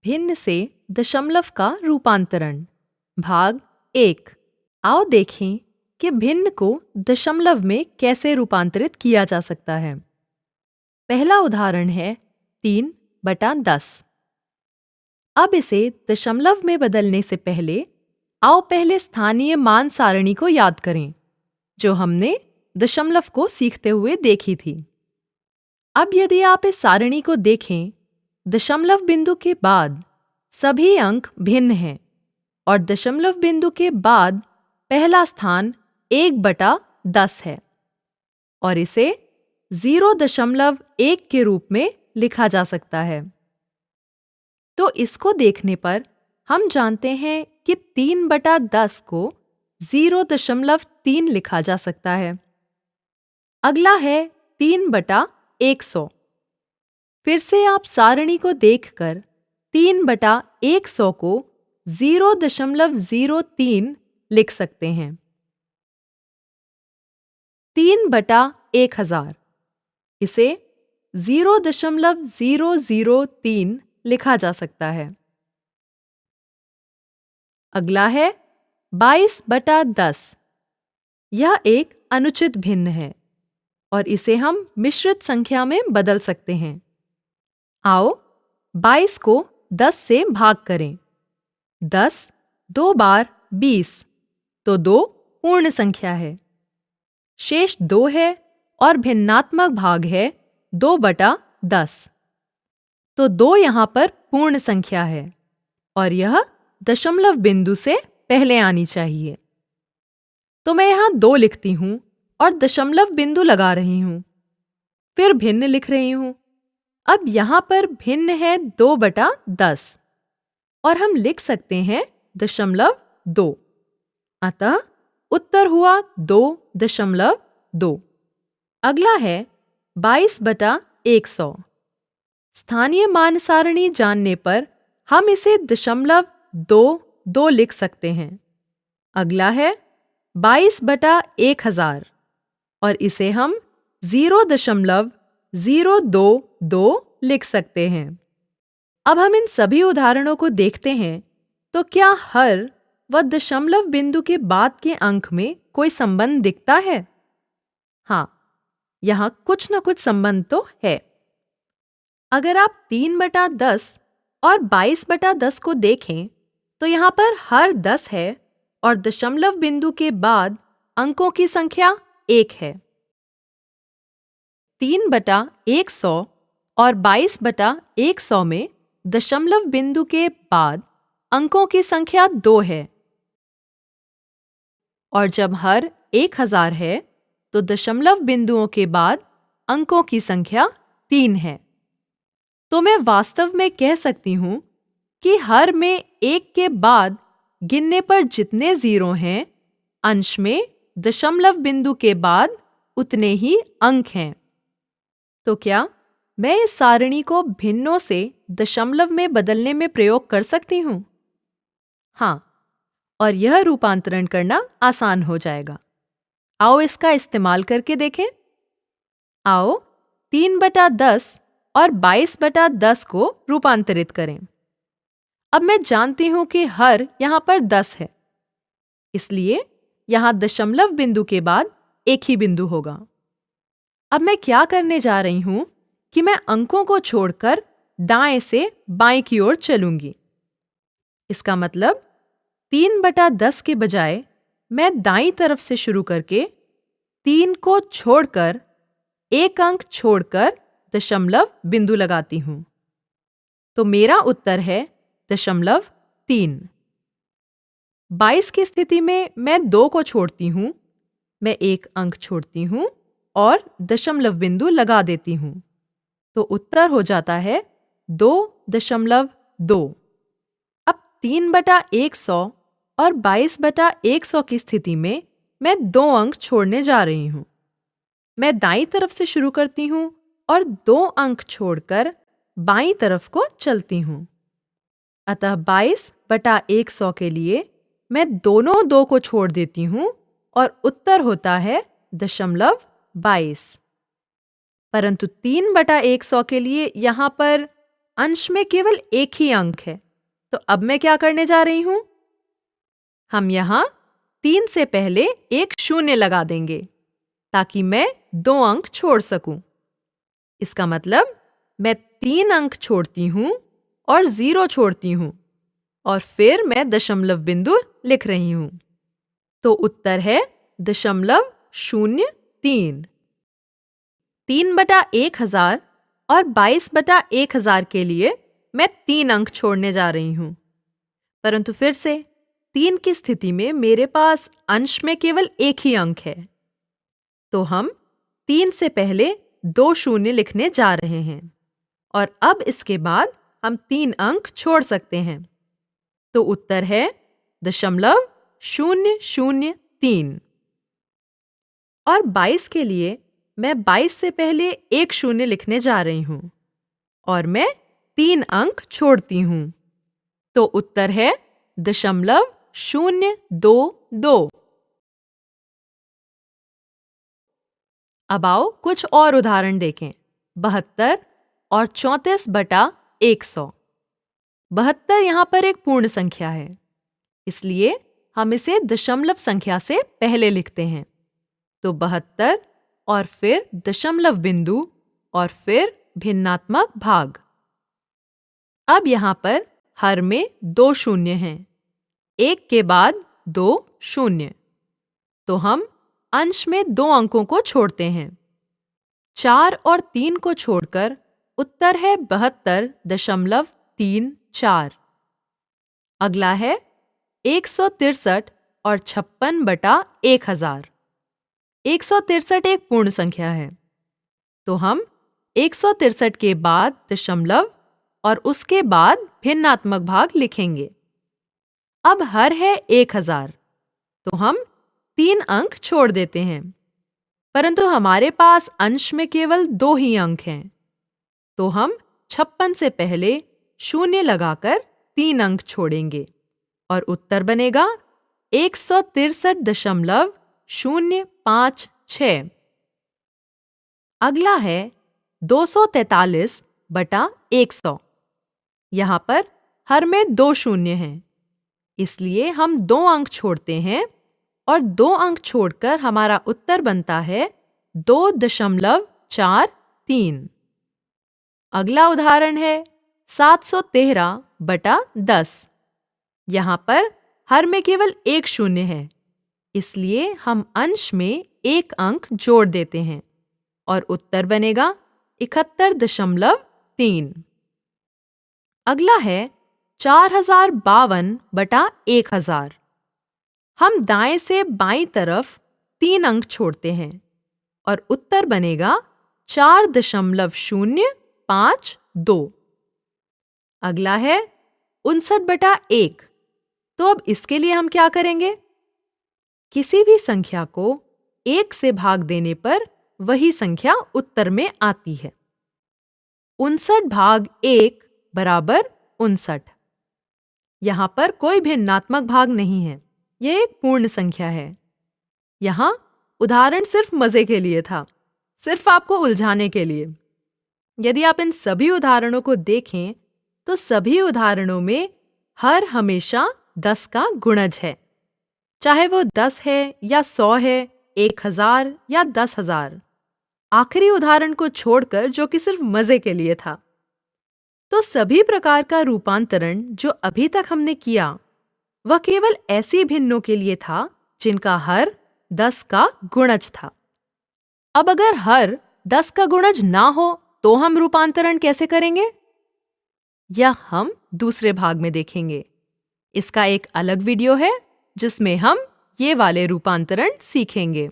भिन्न से दशमलव का रूपांतरण। भाग 1। आओ देखें कि भिन्न को दशमलव में कैसे रूपांतरित किया जा सकता है। पहला उदाहरण है 3/10। अब इसे दशमलव में बदलने से पहले आओ पहले स्थानीय मान सारणी को याद करें, जो हमने दशमलव को सीखते हुए देखी थी। अब यदि आप इस सारणी को देखें, दशमलव बिंदु के बाद सभी अंक भिन्न हैं और दशमलव बिंदु के बाद पहला स्थान 1/10 है और इसे 0.1 के रूप में लिखा जा सकता है। तो इसको देखने पर हम जानते हैं कि 3/10 को 0.3 लिखा जा सकता है। अगला है 3/100। फिर से आप सारणी को देखकर 3/100 को 0.03 लिख सकते हैं। 3/1000 इसे 0.003 लिखा जा सकता है। अगला है 22/10। यह एक अनुचित भिन्न है और इसे हम मिश्रित संख्या में बदल सकते हैं। आओ 22 को 10 से भाग करें। 10 2 बार 20, तो 2 पूर्ण संख्या है। शेष 2 है और भिन्नात्मक भाग है 2/10, तो 2 यहाँ पर पूर्ण संख्या है और यह दशमलव बिंदु से पहले आनी चाहिए। तो मैं यहाँ 2 लिखती हूँ और दशमलव बिंदु लगा रही हूँ, फिर भिन्न लिख रही हूँ। अब यहाँ पर भिन्न है 2/10 और हम लिख सकते हैं 0.2। अतः उत्तर हुआ 2.2। अगला है 22/100। स्थानीय मान सारणी जानने पर हम इसे 0.22 लिख सकते हैं। अगला है 22/1000 और इसे हम 0.022 लिख सकते हैं। अब हम इन सभी उदाहरणों को देखते हैं, तो क्या हर व दशमलव बिंदु के बाद के अंक में कोई संबंध दिखता है? हाँ, यहाँ कुछ न कुछ संबंध तो है। अगर आप 3/10 और 22/10 को देखें, तो यहाँ पर हर 10 है और दशमलव बिंदु के बाद अंकों की संख्या 1 है। 3/100 और 22/100 में दशमलव बिंदु के बाद अंकों की संख्या 2 है और जब हर 1000 है तो दशमलव बिंदुओं के बाद अंकों की संख्या 3 है। तो मैं वास्तव में कह सकती हूं कि हर में 1 के बाद गिनने पर जितने 0 हैं, अंश में दशमलव बिंदु के बाद उतने ही अंक हैं। तो क्या मैं इस सारणी को भिन्नों से दशमलव में बदलने में प्रयोग कर सकती हूँ? हाँ, और यह रूपांतरण करना आसान हो जाएगा। आओ इसका इस्तेमाल करके देखें। आओ 3/10 और 22/10 को रूपांतरित करें। अब मैं जानती हूं कि हर यहाँ पर 10 है, इसलिए यहाँ दशमलव बिंदु के बाद एक ही बिंदु होगा। अब मैं क्या करने जा रही हूं कि मैं अंकों को छोड़कर दाएं से बाएं की ओर चलूंगी। इसका मतलब 3/10 के बजाय मैं दाईं तरफ से शुरू करके 3 को छोड़कर एक अंक छोड़कर दशमलव बिंदु लगाती हूं। तो मेरा उत्तर है 0.3। 22 की स्थिति में मैं 2 को छोड़ती हूं, मैं एक अंक छोड़ती हूं और दशमलव बिंदु लगा देती हूं। तो उत्तर हो जाता है 2.2। अब 3/100 और 22/100 की स्थिति में मैं 2 अंक छोड़ने जा रही हूं। मैं दाईं तरफ से शुरू करती हूं और 2 अंक छोड़कर बाईं तरफ को चलती हूं। अतः 22/100 के लिए मैं दोनों 2 को छोड़ देती हूं और उत्तर होता है 0.22। परंतु 3/100 के लिए यहाँ पर अंश में केवल एक ही अंक है, तो अब मैं क्या करने जा रही हूं? हम यहाँ 3 से पहले एक शून्य लगा देंगे ताकि मैं 2 अंक छोड़ सकूं। इसका मतलब मैं 3 अंक छोड़ती हूं और 0 छोड़ती हूं और फिर मैं दशमलव बिंदु लिख रही हूं। तो उत्तर है 0.03। 3/1000 और 22/1000 के लिए मैं 3 अंक छोड़ने जा रही हूं, परंतु फिर से 3 की स्थिति में मेरे पास अंश में केवल एक ही अंक है, तो हम 3 से पहले 2 शून्य लिखने जा रहे हैं और अब इसके बाद हम 3 अंक छोड़ सकते हैं। तो उत्तर है 0.003। और 22 के लिए मैं 22 से पहले एक शून्य लिखने जा रही हूं और मैं 3 अंक छोड़ती हूं। तो उत्तर है 0.022। अब आओ कुछ और उदाहरण देखें। 72 और 34/100। 72 यहाँ पर एक पूर्ण संख्या है, इसलिए हम इसे दशमलव संख्या से पहले लिखते हैं। तो 72 और फिर दशमलव बिंदु और फिर भिन्नात्मक भाग। अब यहाँ पर हर में 2 शून्य हैं, एक के बाद 2 शून्य, तो हम अंश में 2 अंकों को छोड़ते हैं। 4 और 3 को छोड़कर उत्तर है 72.34। अगला है 163 और 56/1000। 163 एक पूर्ण संख्या है, तो हम 163 के बाद दशमलव और उसके बाद भिन्नात्मक भाग लिखेंगे। अब हर है 1000, तो हम 3 अंक छोड़ देते हैं, परंतु हमारे पास अंश में केवल 2 ही अंक हैं, तो हम 56 से पहले शून्य लगाकर 3 अंक छोड़ेंगे और उत्तर बनेगा 163.056। अगला है 243/100। यहाँ पर हर में 2 शून्य हैं, इसलिए हम 2 अंक छोड़ते हैं और 2 अंक छोड़कर हमारा उत्तर बनता है 2.43। अगला उदाहरण है 713/10। यहाँ पर हर में केवल एक शून्य है, इसलिए हम अंश में एक अंक जोड़ देते हैं और उत्तर बनेगा 71.3। अगला है 4052/1000। हम दाएं से बाईं तरफ 3 अंक छोड़ते हैं और उत्तर बनेगा 4.052। अगला है 59/1। तो अब इसके लिए हम क्या करेंगे? किसी भी संख्या को 1 से भाग देने पर वही संख्या उत्तर में आती है। 59/1 = 59। यहाँ पर कोई भिन्नात्मक भाग नहीं है, यह एक पूर्ण संख्या है। यहाँ उदाहरण सिर्फ मजे के लिए था, सिर्फ आपको उलझाने के लिए। यदि आप इन सभी उदाहरणों को देखें तो सभी उदाहरणों में हर हमेशा 10 का गुणज है, चाहे वो 10 है या 100 है, 1000 या 10,000। आखिरी उदाहरण को छोड़कर जो कि सिर्फ मजे के लिए था। तो सभी प्रकार का रूपांतरण जो अभी तक हमने किया वह केवल ऐसी भिन्नों के लिए था जिनका हर 10 का गुणज था। अब अगर हर 10 का गुणज ना हो तो हम रूपांतरण कैसे करेंगे? यह हम दूसरे भाग में देखेंगे। इसका एक अलग वीडियो है जिसमें हम ये वाले रूपांतरण सीखेंगे।